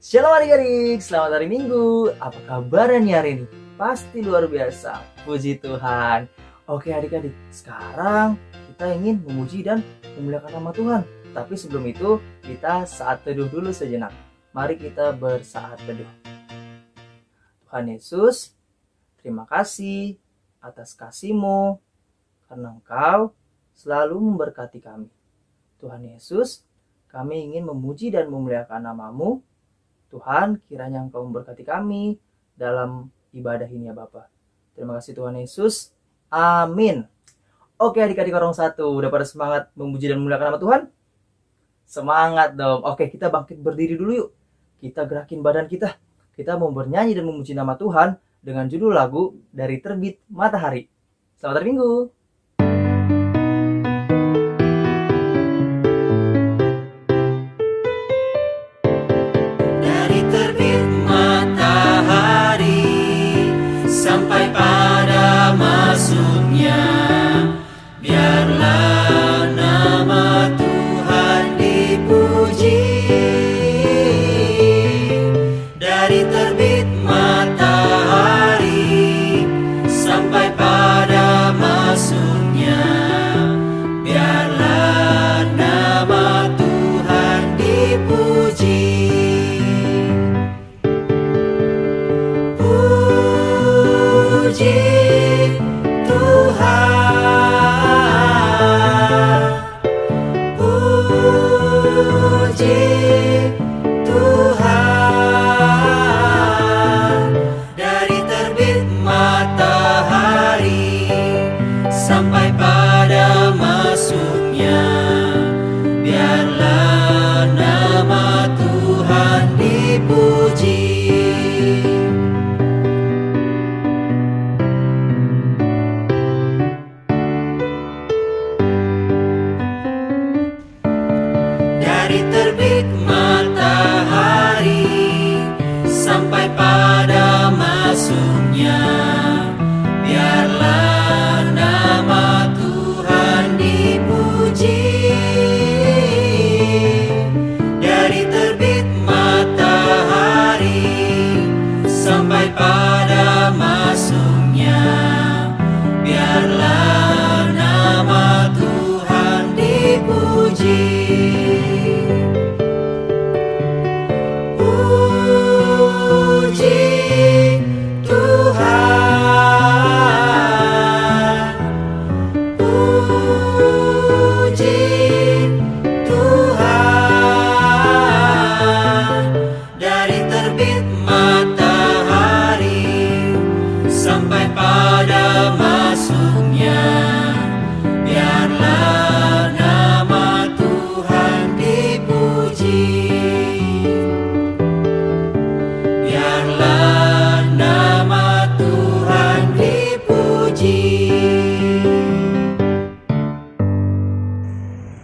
Shalom adik-adik, selamat hari Minggu. Apa kabarnya nih hari ini? Pasti luar biasa, puji Tuhan. Oke adik-adik, sekarang kita ingin memuji dan memuliakan nama Tuhan. Tapi sebelum itu, kita saat teduh dulu sejenak. Mari kita bersaat teduh. Tuhan Yesus, terima kasih atas kasih-Mu, karena Engkau selalu memberkati kami. Tuhan Yesus, kami ingin memuji dan memuliakan nama-Mu. Tuhan, kiranya Engkau memberkati kami dalam ibadah ini ya Bapa. Terima kasih Tuhan Yesus. Amin. Oke adik-adik orang satu, udah pada semangat memuji dan memuliakan nama Tuhan? Semangat dong. Oke, kita bangkit berdiri dulu yuk. Kita gerakin badan kita. Kita mau bernyanyi dan memuji nama Tuhan dengan judul lagu Dari Terbit Matahari. Selamat hari Minggu. Sampai pada masuknya, biarlah nama Tuhan dipuji. Dari terbit matahari sampai pada masuknya, biarlah nama Tuhan dipuji. Puji Tuhan, puji Tuhan. Dari terbit matahari sampai pada masuknya, biarlah nama Tuhan dipuji. Dari terbit matahari sampai pada masuknya, biarlah nama Tuhan dipuji. Dari terbit matahari sampai pada masuknya, biarlah nama Tuhan dipuji. Puji Tuhan, puji Tuhan. Dari terbit matahari sampai pada masuknya, biarlah nama Tuhan dipuji. Biarlah nama Tuhan dipuji.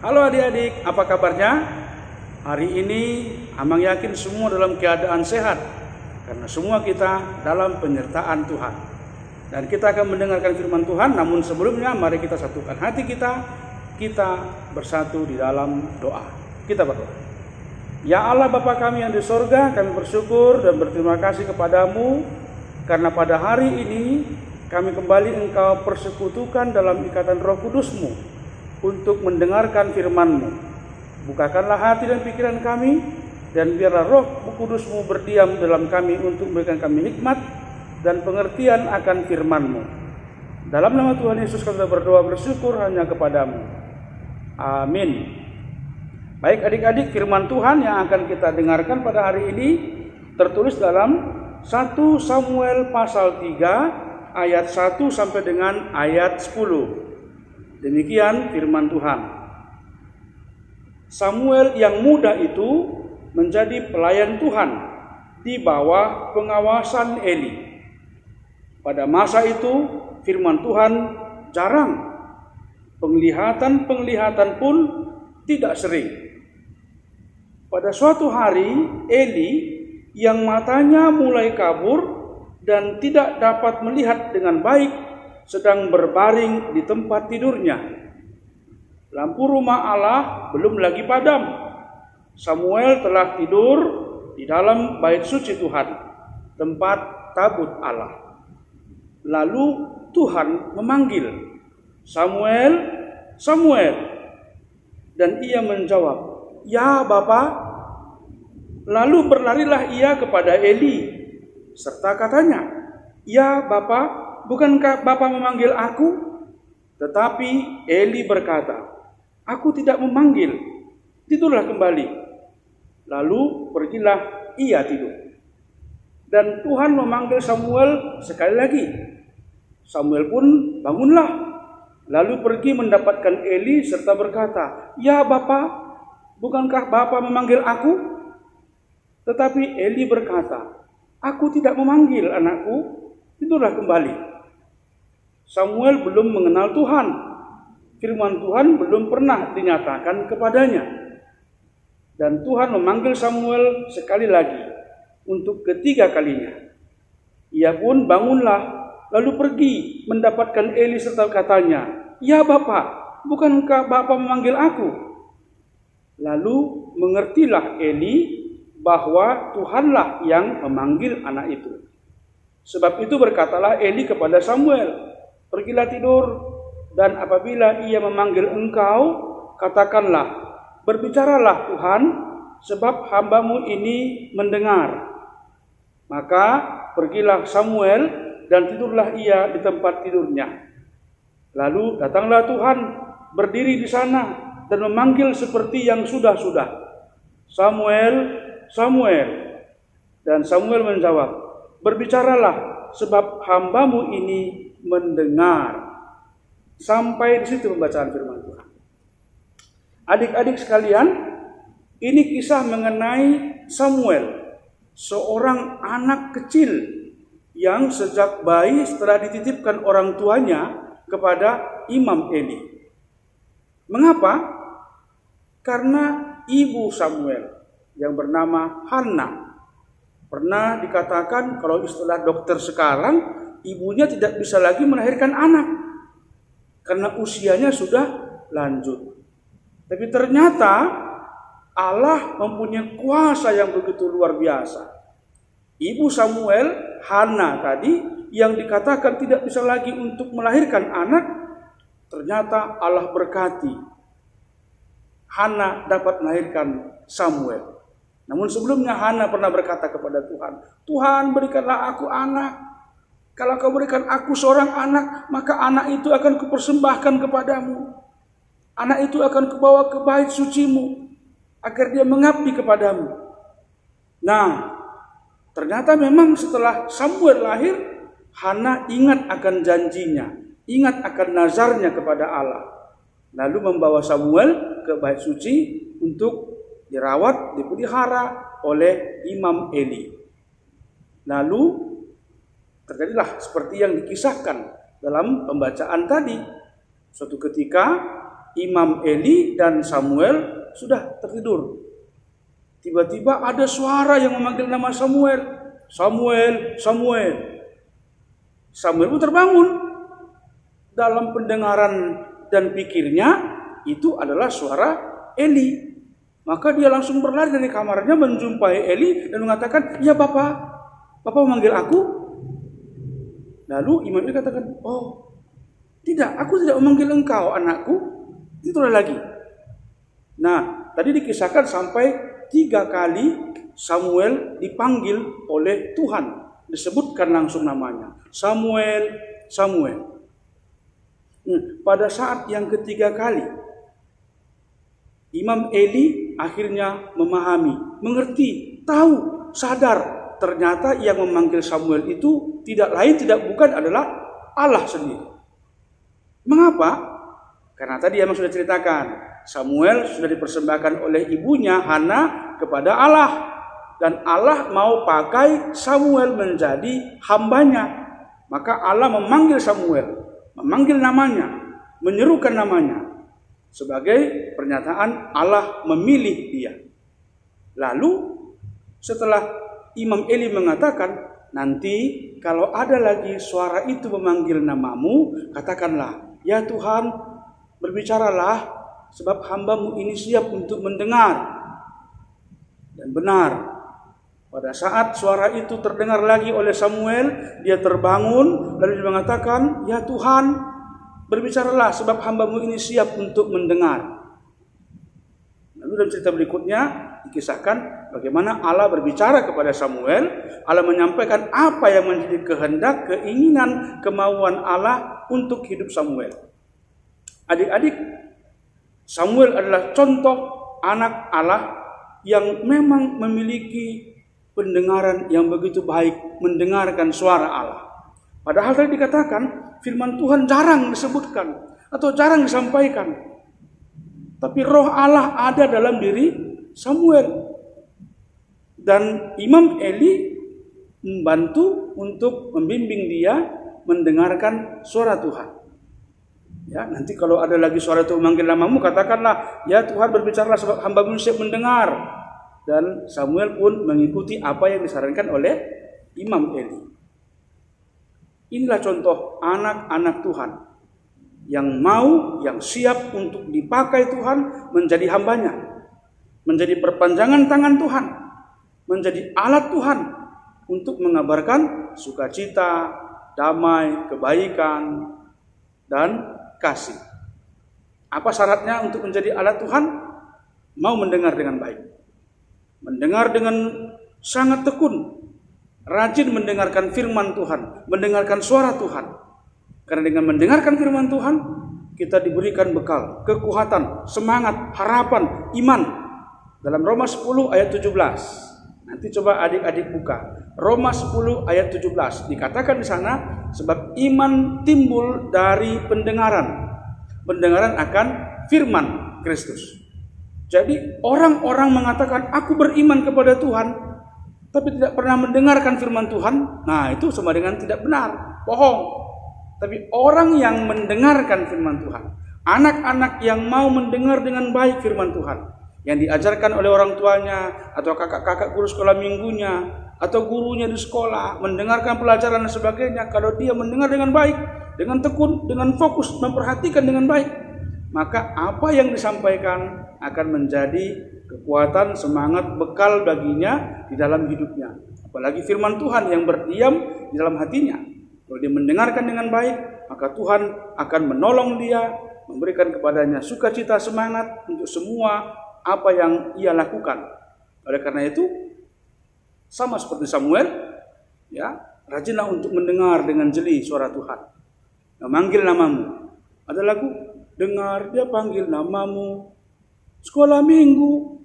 Halo adik-adik, apa kabarnya? Hari ini Amang yakin semua dalam keadaan sehat, karena semua kita dalam penyertaan Tuhan. Dan kita akan mendengarkan firman Tuhan, namun sebelumnya mari kita satukan hati kita bersatu di dalam doa. Kita berdoa. Ya Allah Bapa kami yang di sorga, kami bersyukur dan berterima kasih kepadamu, karena pada hari ini kami kembali Engkau persekutukan dalam ikatan Roh Kudus-Mu untuk mendengarkan firman-Mu. Bukakanlah hati dan pikiran kami, dan biarlah Roh Kudus-Mu berdiam dalam kami untuk memberikan kami hikmat dan pengertian akan firman-Mu. Dalam nama Tuhan Yesus kami berdoa bersyukur hanya kepadamu. Amin. Baik adik-adik, firman Tuhan yang akan kita dengarkan pada hari ini tertulis dalam 1 Samuel pasal 3 ayat 1 sampai dengan ayat 10. Demikian firman Tuhan. Samuel yang muda itu menjadi pelayan Tuhan di bawah pengawasan Eli. Pada masa itu firman Tuhan jarang, penglihatan pun tidak sering. Pada suatu hari, Eli yang matanya mulai kabur dan tidak dapat melihat dengan baik sedang berbaring di tempat tidurnya. Lampu rumah Allah belum lagi padam. Samuel telah tidur di dalam bait suci Tuhan, tempat tabut Allah. Lalu Tuhan memanggil, Samuel, Samuel. Dan ia menjawab, ya Bapa. Lalu berlarilah ia kepada Eli, serta katanya, ya Bapa, bukankah Bapa memanggil aku? Tetapi Eli berkata, aku tidak memanggil, tidurlah kembali. Lalu pergilah ia tidur. Dan Tuhan memanggil Samuel sekali lagi. Samuel pun bangunlah, lalu pergi mendapatkan Eli serta berkata, ya Bapa, bukankah Bapa memanggil aku? Tetapi Eli berkata, aku tidak memanggil anakku, tidurlah kembali. Samuel belum mengenal Tuhan. Firman Tuhan belum pernah dinyatakan kepadanya. Dan Tuhan memanggil Samuel sekali lagi, untuk ketiga kalinya. Ia pun bangunlah, lalu pergi mendapatkan Eli serta katanya, ya Bapa, bukankah Bapa memanggil aku? Lalu mengertilah Eli bahwa Tuhanlah yang memanggil anak itu. Sebab itu berkatalah Eli kepada Samuel, pergilah tidur, dan apabila ia memanggil engkau, katakanlah, berbicaralah Tuhan, sebab hambamu ini mendengar. Maka pergilah Samuel, dan tidurlah ia di tempat tidurnya. Lalu datanglah Tuhan, berdiri di sana, dan memanggil seperti yang sudah-sudah, Samuel, Samuel. Dan Samuel menjawab, berbicaralah, sebab hambamu ini mendengar. Sampai di situ pembacaan firman Tuhan. Adik-adik sekalian, ini kisah mengenai Samuel, seorang anak kecil yang sejak bayi setelah dititipkan orang tuanya kepada Imam Eli. Mengapa? Karena ibu Samuel yang bernama Hana pernah dikatakan, kalau istilah dokter sekarang, ibunya tidak bisa lagi melahirkan anak karena usianya sudah lanjut. Tapi ternyata Allah mempunyai kuasa yang begitu luar biasa. Ibu Samuel, Hana tadi, yang dikatakan tidak bisa lagi untuk melahirkan anak, ternyata Allah berkati Hana dapat melahirkan Samuel. Namun sebelumnya Hana pernah berkata kepada Tuhan, Tuhan, berikanlah aku anak. Kalau kau berikan aku seorang anak, maka anak itu akan kupersembahkan kepadamu. Anak itu akan kubawa ke bait sucimu, agar dia mengabdi kepadamu. Nah, ternyata memang setelah Samuel lahir, Hana ingat akan janjinya, ingat akan nazarnya kepada Allah. Lalu membawa Samuel ke bait suci untuk dirawat, dipelihara oleh Imam Eli. Lalu terjadilah seperti yang dikisahkan dalam pembacaan tadi. Suatu ketika Imam Eli dan Samuel sudah tertidur. Tiba-tiba ada suara yang memanggil nama Samuel. Samuel, Samuel. Samuel pun terbangun. Dalam pendengaran dan pikirnya itu adalah suara Eli. Maka dia langsung berlari dari kamarnya menjumpai Eli dan mengatakan, ya Bapak memanggil aku? Lalu Imam Eli katakan, oh tidak, aku tidak memanggil engkau anakku. Itulah lagi. Nah, tadi dikisahkan sampai 3 kali Samuel dipanggil oleh Tuhan. Disebutkan langsung namanya, Samuel, Samuel. Pada saat yang ketiga kali, Imam Eli akhirnya memahami, mengerti, tahu, sadar. Ternyata yang memanggil Samuel itu tidak lain, tidak bukan adalah Allah sendiri. Mengapa? Karena tadi yang sudah ceritakan, Samuel sudah dipersembahkan oleh ibunya Hana kepada Allah. Dan Allah mau pakai Samuel menjadi hambanya. Maka Allah memanggil Samuel, memanggil namanya, menyerukan namanya. Sebagai pernyataan Allah memilih dia. Lalu setelah Imam Eli mengatakan, nanti kalau ada lagi suara itu memanggil namamu, katakanlah, ya Tuhan, berbicaralah, sebab hambamu ini siap untuk mendengar. Dan benar, Pada saat suara itu terdengar lagi oleh Samuel, dia terbangun lalu dia mengatakan, "Ya Tuhan, berbicaralah sebab hamba-Mu ini siap untuk mendengar." Lalu dalam cerita berikutnya dikisahkan bagaimana Allah berbicara kepada Samuel. Allah menyampaikan apa yang menjadi kehendak, keinginan, kemauan Allah untuk hidup Samuel. Adik-adik, Samuel adalah contoh anak Allah yang memang memiliki pendengaran yang begitu baik, mendengarkan suara Allah. Padahal tadi dikatakan firman Tuhan jarang disebutkan atau jarang disampaikan. Tapi roh Allah ada dalam diri Samuel. Dan Imam Eli membantu untuk membimbing dia mendengarkan suara Tuhan. Ya, nanti kalau ada lagi suara itu memanggil namamu, katakanlah, "Ya Tuhan, berbicaralah sebab hamba-Mu siap mendengar." Dan Samuel pun mengikuti apa yang disarankan oleh Imam Eli. Inilah contoh anak-anak Tuhan yang mau, yang siap untuk dipakai Tuhan menjadi hambanya, menjadi perpanjangan tangan Tuhan, menjadi alat Tuhan untuk mengabarkan sukacita, damai, kebaikan, dan kasih. Apa syaratnya untuk menjadi alat Tuhan? Mau mendengar dengan baik. Mendengar dengan sangat tekun, rajin mendengarkan firman Tuhan, mendengarkan suara Tuhan. Karena dengan mendengarkan firman Tuhan, kita diberikan bekal, kekuatan, semangat, harapan, iman. Dalam Roma 10 ayat 17. Nanti coba adik-adik buka. Roma 10 ayat 17. Dikatakan di sana, sebab iman timbul dari pendengaran. Pendengaran akan firman Kristus. Jadi orang-orang mengatakan aku beriman kepada Tuhan, tapi tidak pernah mendengarkan firman Tuhan. Nah, itu sama dengan tidak benar, bohong. Tapi orang yang mendengarkan firman Tuhan, anak-anak yang mau mendengar dengan baik firman Tuhan, yang diajarkan oleh orang tuanya, atau kakak-kakak guru sekolah minggunya, atau gurunya di sekolah, mendengarkan pelajaran dan sebagainya. Kalau dia mendengar dengan baik, dengan tekun, dengan fokus, memperhatikan dengan baik, maka apa yang disampaikan akan menjadi kekuatan, semangat, bekal baginya di dalam hidupnya. Apalagi firman Tuhan yang berdiam di dalam hatinya. Kalau dia mendengarkan dengan baik, maka Tuhan akan menolong dia, memberikan kepadanya sukacita, semangat untuk semua apa yang ia lakukan. Oleh karena itu, sama seperti Samuel, ya, rajinlah untuk mendengar dengan jeli suara Tuhan. Memanggil namamu. Ada lagu, dengar dia panggil namamu. Sekolah minggu,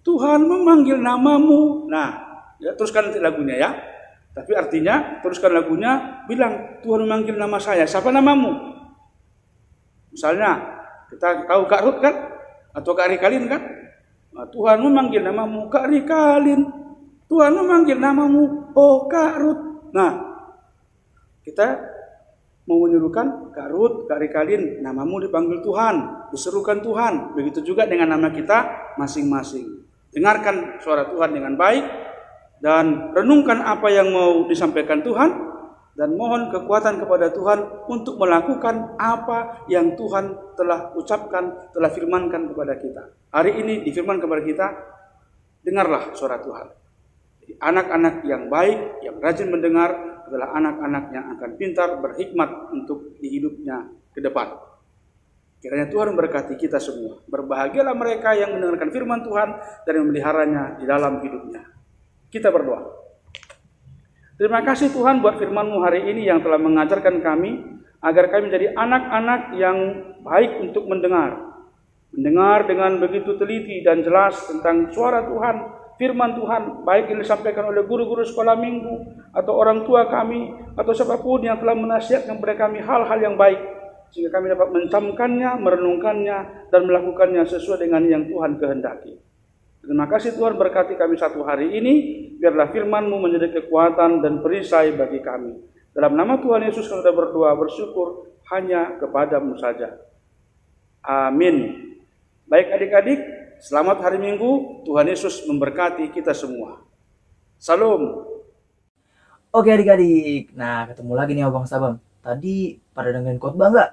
Tuhan memanggil namamu. Nah, ya, teruskan nanti lagunya ya. Tapi artinya, teruskan lagunya, bilang, Tuhan memanggil nama saya. Siapa namamu? Misalnya, kita tahu Kak Ruth kan? Atau Kak Rikalin kan? Nah, Tuhan memanggil namamu, Kak Rikalin. Tuhan memanggil namamu, oh Kak Ruth. Nah, kita mau menyuruhkan Kak Ruth, Kak Rikalin, namamu dipanggil Tuhan, diserukan Tuhan. Begitu juga dengan nama kita masing-masing. Dengarkan suara Tuhan dengan baik dan renungkan apa yang mau disampaikan Tuhan dan mohon kekuatan kepada Tuhan untuk melakukan apa yang Tuhan telah ucapkan, telah firmankan kepada kita. Hari ini difirman kepada kita, dengarlah suara Tuhan. Jadi, anak-anak yang baik, yang rajin mendengar adalah anak-anak yang akan pintar, berhikmat untuk di hidupnya ke depan. Kiranya Tuhan memberkati kita semua. Berbahagialah mereka yang mendengarkan firman Tuhan dan memeliharanya di dalam hidupnya. Kita berdoa. Terima kasih Tuhan buat firman-Mu hari ini yang telah mengajarkan kami agar kami menjadi anak-anak yang baik untuk mendengar. Mendengar dengan begitu teliti dan jelas tentang suara Tuhan, firman Tuhan, baik yang disampaikan oleh guru-guru sekolah minggu, atau orang tua kami, atau siapapun yang telah menasihatkan kepada kami hal-hal yang baik, sehingga kami dapat mencamkannya, merenungkannya, dan melakukannya sesuai dengan yang Tuhan kehendaki. Terima kasih Tuhan, berkati kami satu hari ini, biarlah firman-Mu menjadi kekuatan dan perisai bagi kami. Dalam nama Tuhan Yesus kami sudah berdoa, bersyukur hanya kepada-Mu saja. Amin. Baik adik-adik, selamat hari Minggu, Tuhan Yesus memberkati kita semua. Salam. Oke adik-adik, nah ketemu lagi nih Abang Sabam. Tadi pada dengerin khotbah nggak?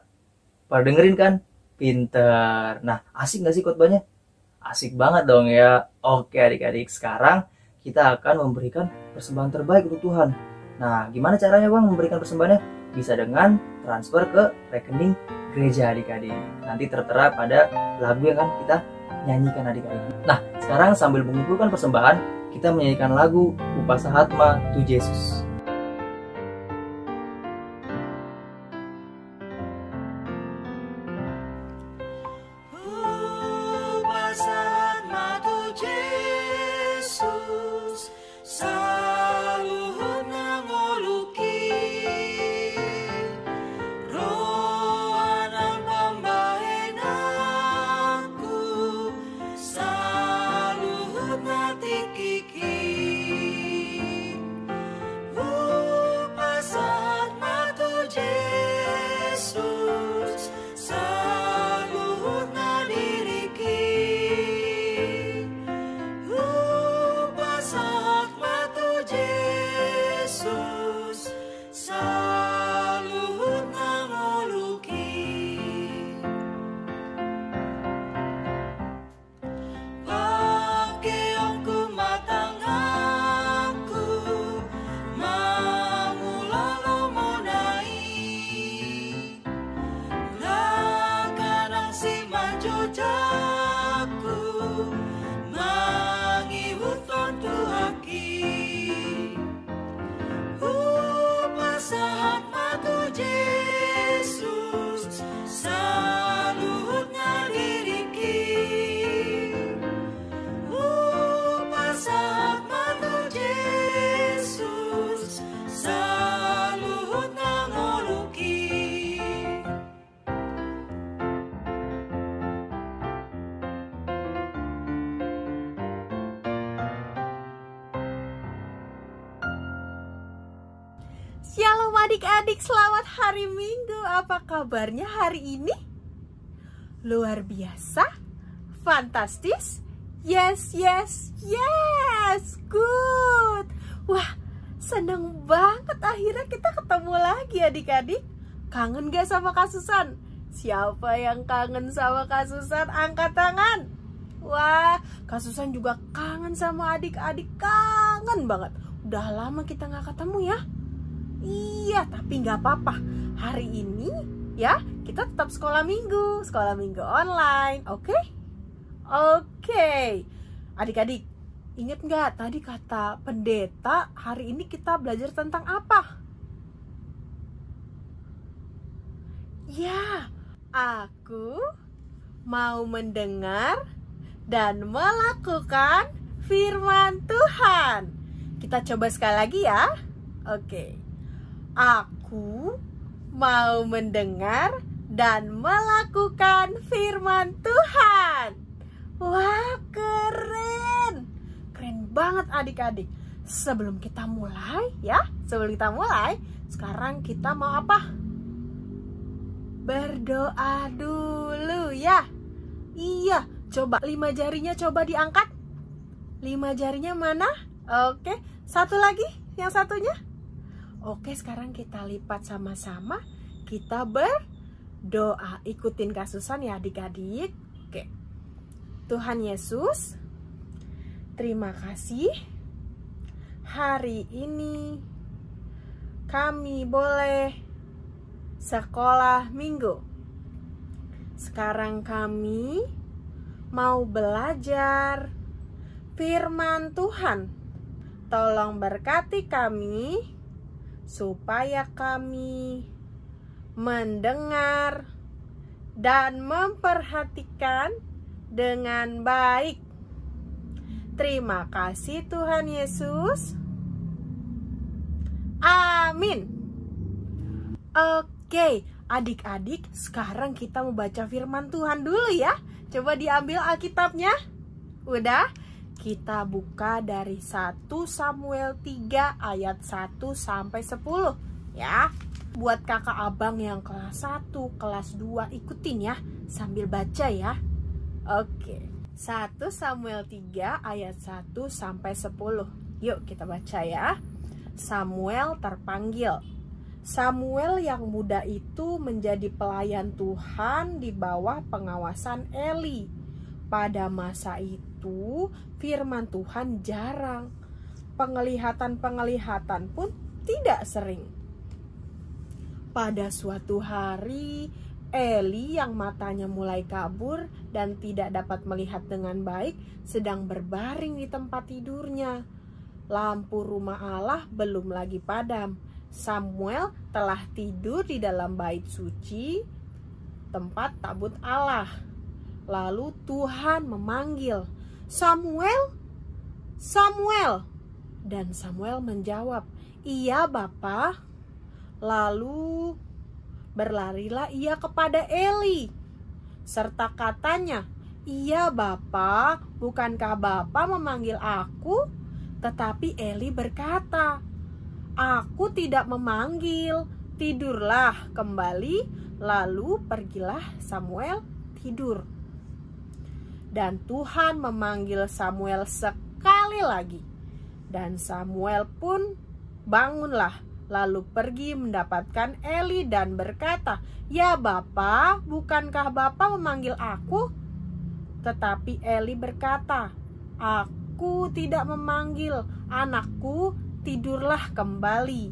Pada dengerin kan? Pinter. Nah, asik nggak sih khotbahnya? Asik banget dong ya. Oke adik-adik, sekarang kita akan memberikan persembahan terbaik untuk Tuhan. Nah, gimana caranya Bang memberikan persembahannya? Bisa dengan transfer ke rekening gereja adik-adik. Nanti tertera pada lagu yang akan kita nyanyikan adik-adik. Nah, sekarang sambil mengumpulkan persembahan, kita menyanyikan lagu Upasa Hatma Tu Yesus. Shalom adik-adik, selamat hari Minggu. Apa kabarnya hari ini? Luar biasa? Fantastis? Yes, good. Wah, seneng banget akhirnya kita ketemu lagi adik-adik. Kangen gak sama Kak Susan? Siapa yang kangen sama Kak Susan? Angkat tangan. Wah, Kak Susan juga kangen sama adik-adik, kangen banget. Udah lama kita gak ketemu ya. Iya, tapi nggak apa-apa. Hari ini ya kita tetap sekolah minggu online, oke? Oke. Adik-adik, inget nggak tadi kata pendeta hari ini kita belajar tentang apa? Ya, aku mau mendengar dan melakukan firman Tuhan. Kita coba sekali lagi ya. Oke. Aku mau mendengar dan melakukan firman Tuhan. Wah, keren. Keren banget adik-adik. Sebelum kita mulai ya, sekarang kita mau apa? Berdoa dulu ya. Iya, coba 5 jarinya coba diangkat. 5 jarinya mana? Oke, satu lagi, yang satunya. Oke, sekarang kita lipat sama-sama. Kita berdoa. Ikutin Kak Susan ya adik-adik. Oke. Tuhan Yesus, terima kasih. Hari ini kami boleh sekolah minggu. Sekarang kami mau belajar firman Tuhan. Tolong berkati kami supaya kami mendengar dan memperhatikan dengan baik. Terima kasih Tuhan Yesus. Amin. Oke, adik-adik, sekarang kita mau baca firman Tuhan dulu ya. Coba diambil Alkitabnya. Udah? Kita buka dari 1 Samuel 3 ayat 1 sampai 10 ya. Buat kakak abang yang kelas 1, kelas 2 ikutin ya sambil baca ya. Oke. 1 Samuel 3 ayat 1 sampai 10. Yuk kita baca ya. Samuel terpanggil. Samuel yang muda itu menjadi pelayan Tuhan di bawah pengawasan Eli. Pada masa itu firman Tuhan jarang. penglihatan-penglihatan pun tidak sering. Pada suatu hari, Eli yang matanya mulai kabur dan tidak dapat melihat dengan baik sedang berbaring di tempat tidurnya. Lampu rumah Allah belum lagi padam. Samuel telah tidur di dalam bait suci, tempat tabut Allah. Lalu Tuhan memanggil, "Samuel, Samuel." Dan Samuel menjawab, "Iya, Bapa." Lalu berlarilah ia kepada Eli, serta katanya, "Iya, Bapa, bukankah Bapa memanggil aku?" Tetapi Eli berkata, "Aku tidak memanggil, tidurlah kembali." Lalu pergilah Samuel tidur. Dan Tuhan memanggil Samuel sekali lagi. Dan Samuel pun bangunlah, lalu pergi mendapatkan Eli dan berkata, "Ya Bapa, bukankah Bapa memanggil aku?" Tetapi Eli berkata, "Aku tidak memanggil, anakku, tidurlah kembali."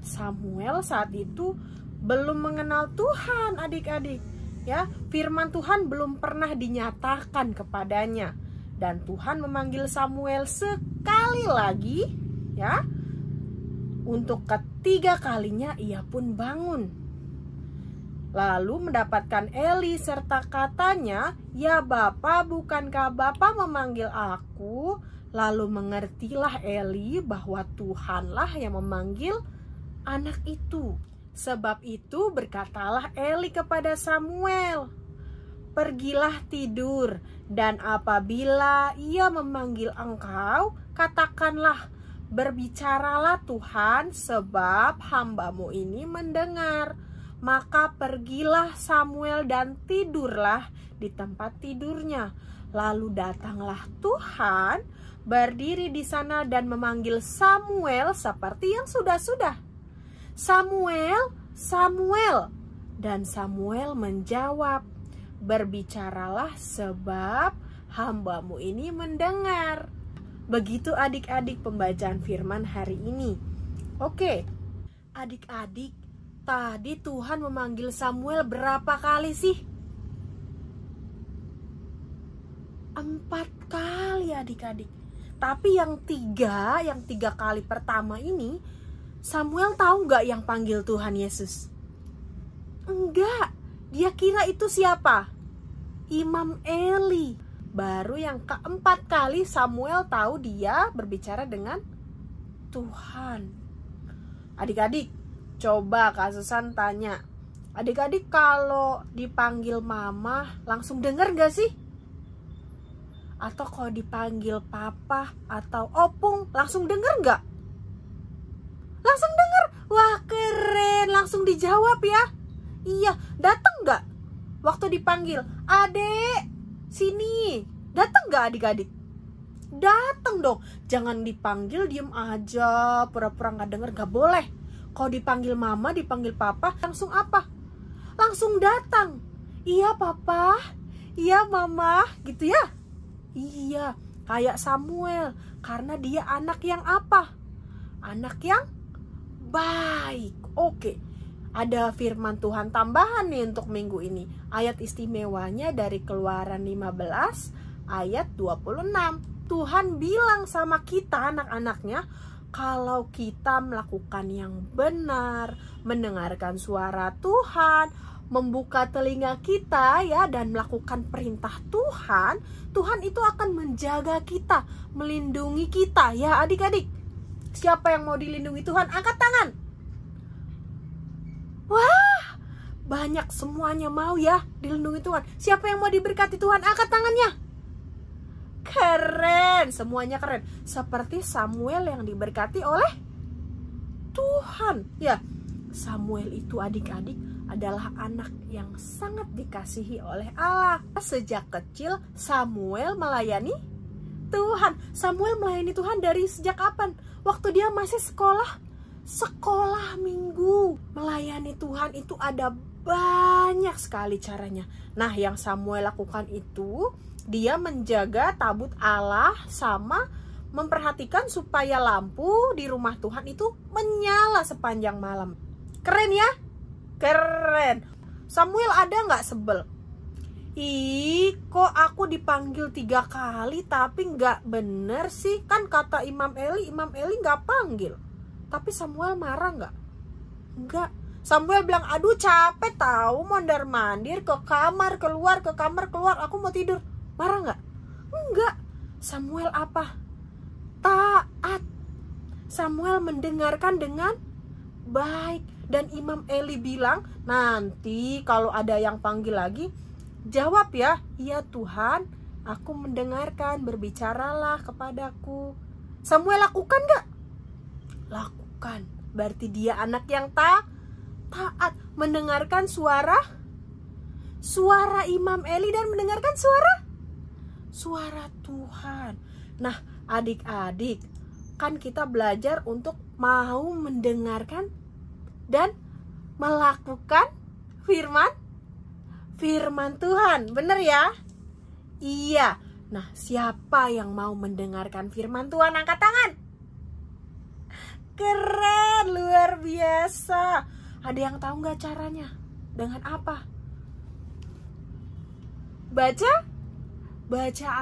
Samuel saat itu belum mengenal Tuhan, adik-adik. Ya, firman Tuhan belum pernah dinyatakan kepadanya. Dan Tuhan memanggil Samuel sekali lagi, ya. Untuk ketiga kalinya ia pun bangun. Lalu mendapatkan Eli serta katanya, "Ya Bapa, bukankah Bapa memanggil aku?" Lalu mengertilah Eli bahwa Tuhanlah yang memanggil anak itu. Sebab itu berkatalah Eli kepada Samuel, "Pergilah tidur, dan apabila ia memanggil engkau, katakanlah, berbicaralah Tuhan, sebab hamba-Mu ini mendengar." Maka pergilah Samuel dan tidurlah di tempat tidurnya. Lalu datanglah Tuhan, berdiri di sana dan memanggil Samuel seperti yang sudah-sudah. "Samuel, Samuel." Dan Samuel menjawab, "Berbicaralah sebab hamba-Mu ini mendengar." Begitu adik-adik pembacaan firman hari ini. Oke, adik-adik, tadi Tuhan memanggil Samuel berapa kali sih? 4 kali adik-adik. Tapi yang tiga kali pertama ini, Samuel tahu nggak yang panggil Tuhan Yesus? Enggak, dia kira itu siapa? Imam Eli. Baru yang keempat kali Samuel tahu dia berbicara dengan Tuhan. Adik-adik, coba Kak Susan tanya, adik-adik kalau dipanggil mama langsung denger gak sih? Atau kalau dipanggil papa atau opung langsung denger gak? Langsung denger? Wah keren, langsung dijawab ya. Iya, datang gak? Waktu dipanggil, "Adek, sini." Datang gak adik-adik? Datang dong. Jangan dipanggil diem aja, pura-pura gak denger, gak boleh. Kalau dipanggil mama, dipanggil papa, langsung apa? Langsung datang. "Iya papa, iya mama," gitu ya. Iya, kayak Samuel. Karena dia anak yang apa? Anak yang baik. Oke. Ada firman Tuhan tambahan nih untuk minggu ini. Ayat istimewanya dari Keluaran 15 ayat 26. Tuhan bilang sama kita anak-anaknya, kalau kita melakukan yang benar, mendengarkan suara Tuhan, membuka telinga kita ya dan melakukan perintah Tuhan, Tuhan itu akan menjaga kita, melindungi kita ya adik-adik. Siapa yang mau dilindungi Tuhan? Angkat tangan. Wah, banyak, semuanya mau ya dilindungi Tuhan. Siapa yang mau diberkati Tuhan? Angkat tangannya. Keren, semuanya keren. Seperti Samuel yang diberkati oleh Tuhan. Ya, Samuel itu adik-adik adalah anak yang sangat dikasihi oleh Allah. Sejak kecil Samuel melayani Tuhan. Samuel melayani Tuhan dari sejak kapan? Waktu dia masih sekolah minggu. Melayani Tuhan itu ada banyak sekali caranya. Nah, yang Samuel lakukan itu dia menjaga tabut Allah sama memperhatikan supaya lampu di rumah Tuhan itu menyala sepanjang malam. Keren ya? Keren. Samuel ada nggak sebel? Ih, kok aku dipanggil 3 kali tapi nggak bener sih? Kan kata Imam Eli nggak panggil. Tapi Samuel marah nggak? Nggak. Samuel bilang, aduh capek tahu, mondar-mandir ke kamar keluar, aku mau tidur. Marah nggak? Enggak. Samuel apa? Taat. Samuel mendengarkan dengan baik. Dan Imam Eli bilang, nanti kalau ada yang panggil lagi, jawab ya, iya Tuhan, aku mendengarkan, berbicaralah kepadaku. Samuel lakukan gak? Lakukan. Berarti dia anak yang taat, mendengarkan suara Imam Eli dan mendengarkan suara Tuhan. Nah, adik-adik, kan kita belajar untuk mau mendengarkan dan melakukan firman Tuhan. Bener ya? Iya. Nah, siapa yang mau mendengarkan firman Tuhan? Angkat tangan. Keren, luar biasa. Ada yang tahu nggak caranya? Dengan apa? Baca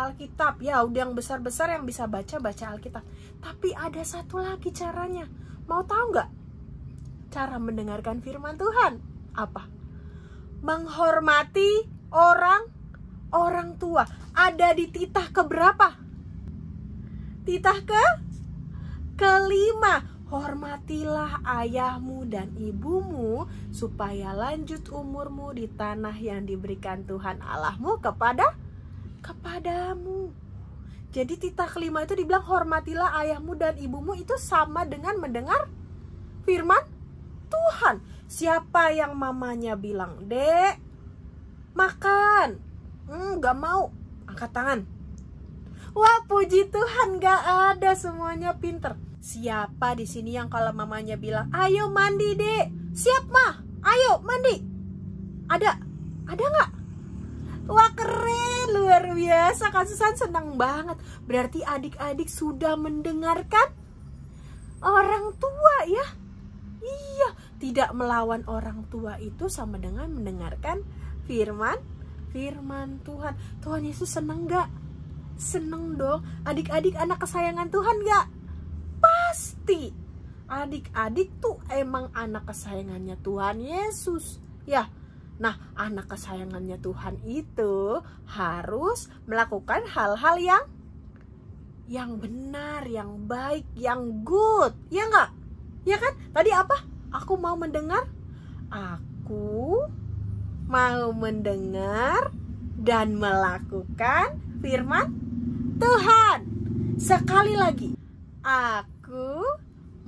Alkitab. Ya, udah yang besar-besar yang bisa baca Alkitab. Tapi ada satu lagi caranya. Mau tahu nggak? Cara mendengarkan firman Tuhan apa? Menghormati orang tua. Ada di titah keberapa? Titah kelima. Hormatilah ayahmu dan ibumu supaya lanjut umurmu di tanah yang diberikan Tuhan Allahmu kepadamu. Jadi titah kelima itu dibilang hormatilah ayahmu dan ibumu, itu sama dengan mendengar firman Tuhan. Siapa yang mamanya bilang, Dek, makan? Gak mau. Angkat tangan. Wah, puji Tuhan, gak ada, semuanya pinter. Siapa di sini yang kalau mamanya bilang, ayo mandi Dek? Siap mah, ayo mandi. Ada gak? Wah, keren, luar biasa. Kak Susan senang banget. Berarti adik-adik sudah mendengarkan orang tua ya. Iya, tidak melawan orang tua itu sama dengan mendengarkan firman Tuhan. Tuhan Yesus seneng gak? Seneng dong. Adik-adik anak kesayangan Tuhan gak? Pasti. Adik-adik tuh emang anak kesayangannya Tuhan Yesus. Ya, nah anak kesayangannya Tuhan itu harus melakukan hal-hal yang benar, yang baik, yang good. Ya gak? Ya kan? Tadi apa? Aku mau mendengar. Aku mau mendengar dan melakukan firman Tuhan. Sekali lagi. Aku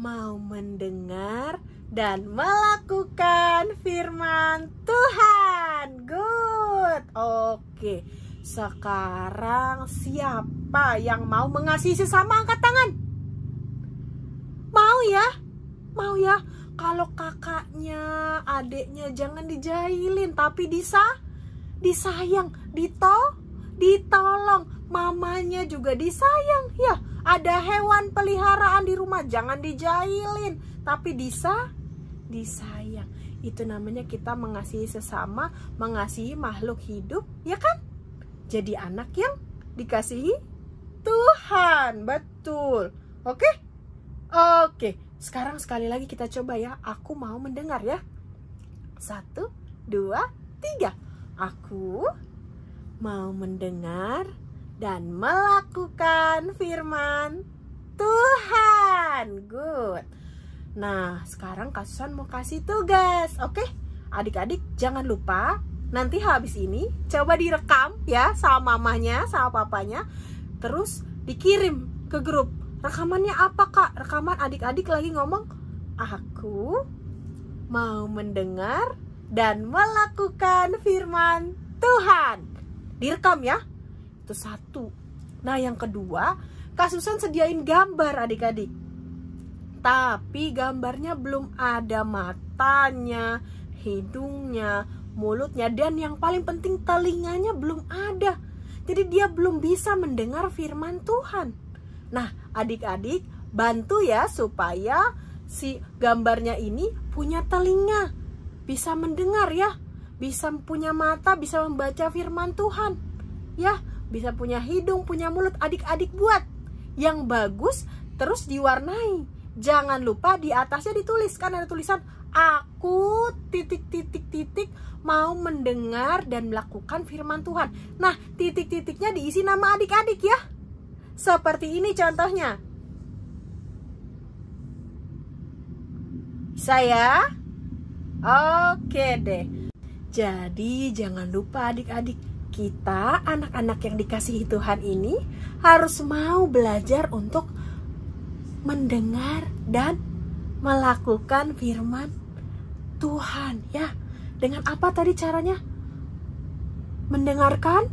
mau mendengar dan melakukan firman Tuhan. Good. Oke. Sekarang siapa yang mau mengasihi sesama? Angkat tangan. Mau ya? Mau ya? Kalau kakaknya, adeknya jangan dijailin, tapi disayang, ditolong. Mamanya juga disayang. Ya, ada hewan peliharaan di rumah, jangan dijailin, tapi disayang. Itu namanya kita mengasihi sesama, mengasihi makhluk hidup, ya kan? Jadi anak yang dikasihi Tuhan. Betul. Oke? Oke. Sekarang sekali lagi kita coba ya. Aku mau mendengar ya. 1, 2, 3. Aku mau mendengar dan melakukan firman Tuhan. Good. Nah, sekarang Kak Susan mau kasih tugas. Oke? Adik-adik jangan lupa nanti habis ini coba direkam ya sama mamanya, sama papanya. Terus dikirim ke grup. Rekamannya apa Kak? Rekaman adik-adik lagi ngomong, aku mau mendengar dan melakukan firman Tuhan. Direkam ya. Itu 1. Nah, yang kedua, Kak Susan sediain gambar adik-adik. Tapi gambarnya belum ada matanya, hidungnya, mulutnya, dan yang paling penting telinganya belum ada. Jadi dia belum bisa mendengar firman Tuhan. Nah, Adik-adik bantu ya supaya si gambarnya ini punya telinga, bisa mendengar ya, bisa punya mata, bisa membaca firman Tuhan ya, bisa punya hidung, punya mulut. Adik-adik buat yang bagus, terus diwarnai. Jangan lupa di atasnya ditulis, kan ada tulisan aku ... mau mendengar dan melakukan firman Tuhan. Nah, titik-titiknya diisi nama adik-adik ya. Seperti ini contohnya. Saya oke deh. Jadi jangan lupa adik-adik, kita anak-anak yang dikasihi Tuhan ini harus mau belajar untuk mendengar dan melakukan firman Tuhan ya. Dengan apa tadi caranya? Mendengarkan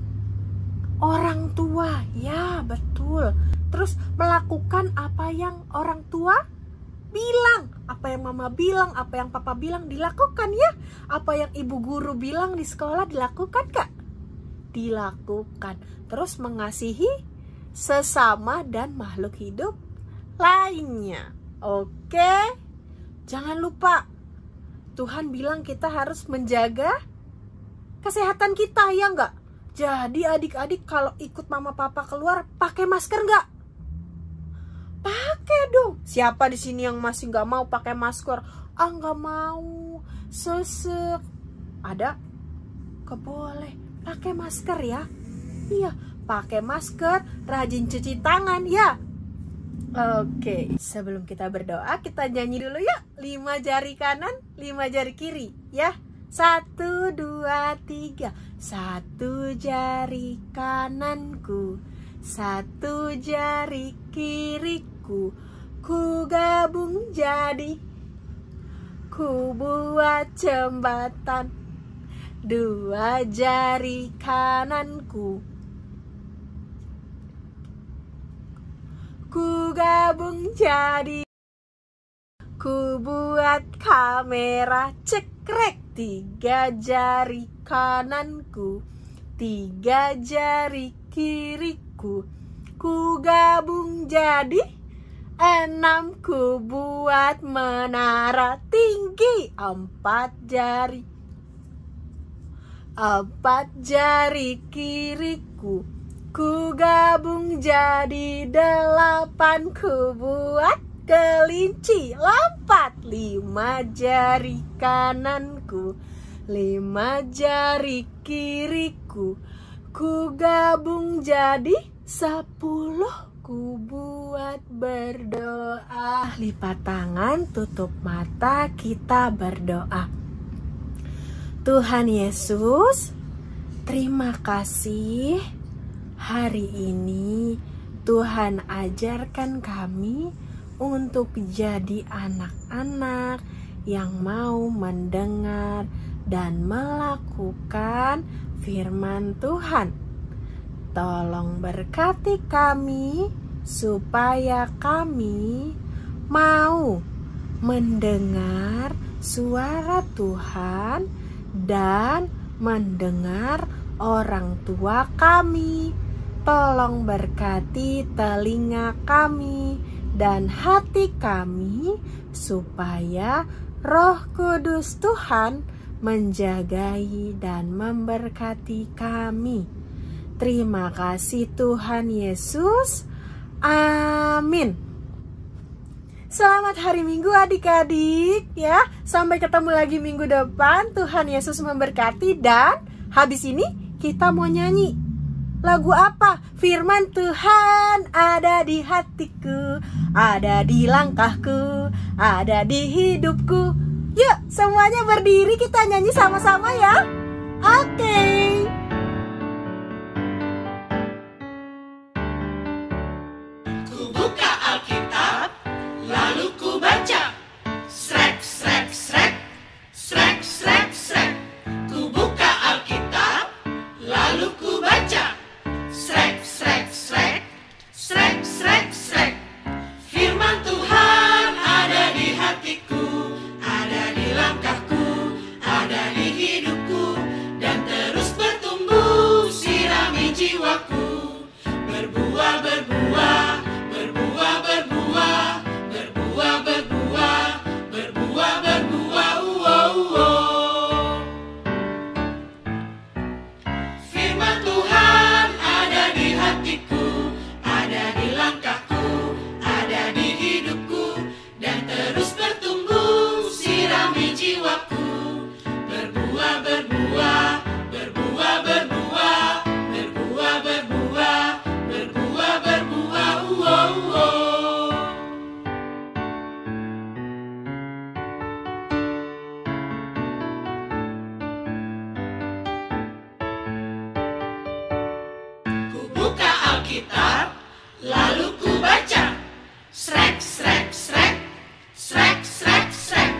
orang tua, ya betul. Terus melakukan apa yang orang tua bilang, apa yang mama bilang, apa yang papa bilang dilakukan ya. Apa yang ibu guru bilang di sekolah dilakukan Kak? Dilakukan. Terus mengasihi sesama dan makhluk hidup lainnya. Oke, jangan lupa Tuhan bilang kita harus menjaga kesehatan kita, ya enggak? Jadi adik-adik kalau ikut mama papa keluar pakai masker enggak? Pakai dong. Siapa di sini yang masih nggak mau pakai masker? Ah, nggak mau. Sesek. Ada? Keboleh. Pakai masker ya. Iya, pakai masker, rajin cuci tangan ya. Oke, sebelum kita berdoa, kita nyanyi dulu yuk. 5 jari kanan, 5 jari kiri ya. 1, 2, 3. 1 jari kananku, 1 jari kiriku, ku gabung jadi, ku buat jembatan. 2 jari kananku, ku gabung jadi, ku buat kamera cekrek. 3 jari kananku, 3 jari kiriku, ku gabung jadi 6, ku buat menara tinggi. 4 jari, 4 jari kiriku, ku gabung jadi 8, ku buat kelinci lompat. 5 jari kananku, 5 jari kiriku, ku gabung jadi 10, ku buat berdoa. Lipat tangan, tutup mata, kita berdoa. Tuhan Yesus, terima kasih hari ini Tuhan ajarkan kami untuk jadi anak-anak yang mau mendengar dan melakukan firman Tuhan. Tolong berkati kami supaya kami mau mendengar suara Tuhan dan mendengar orang tua kami. Tolong berkati telinga kami dan hati kami supaya Roh Kudus Tuhan menjagai dan memberkati kami. Terima kasih Tuhan Yesus. Amin. Selamat hari Minggu adik-adik ya. Sampai ketemu lagi minggu depan. Tuhan Yesus memberkati. Dan habis ini kita mau nyanyi. Lagu apa? Firman Tuhan ada di hatiku, ada di langkahku, ada di hidupku. Yuk semuanya berdiri, kita nyanyi sama-sama ya. Oke. Ku buka Alkitab, lalu ku baca. Srek, srek, srek, srek, srek, srek. Ku buka Alkitab, lalu ku baca. Srek, srek, srek, srek, srek, srek. Firman Tuhan ada di hatiku, ada di langkahku, ada di hidupku. Alkitab, lalu ku baca. Srek, srek, srek, srek, srek, srek.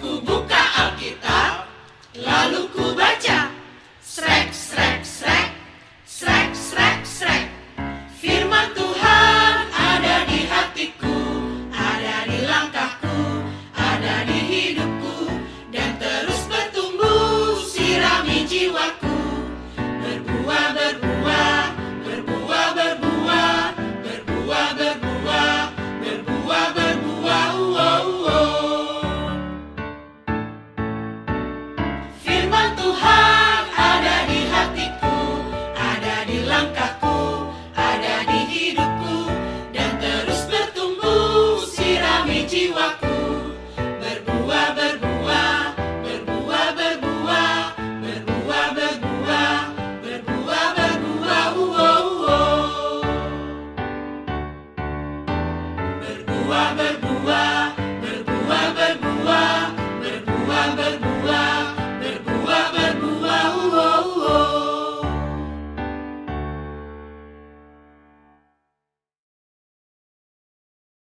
Ku buka Alkitab, lalu ku baca. Srek, srek, srek, srek, srek, srek. Firman Tuhan ada di hatiku, ada di langkahku, ada di hidupku, dan terus bertumbuh sirami jiwaku. Berbuah, berbuah, berbuah, berbuah, berbuah, berbuah, berbuah, berbuah, wow, wow. Firman Tuhan ada di hatiku, ada di langkahku, ada di hidupku, dan terus bertumbuh sirami jiwaku.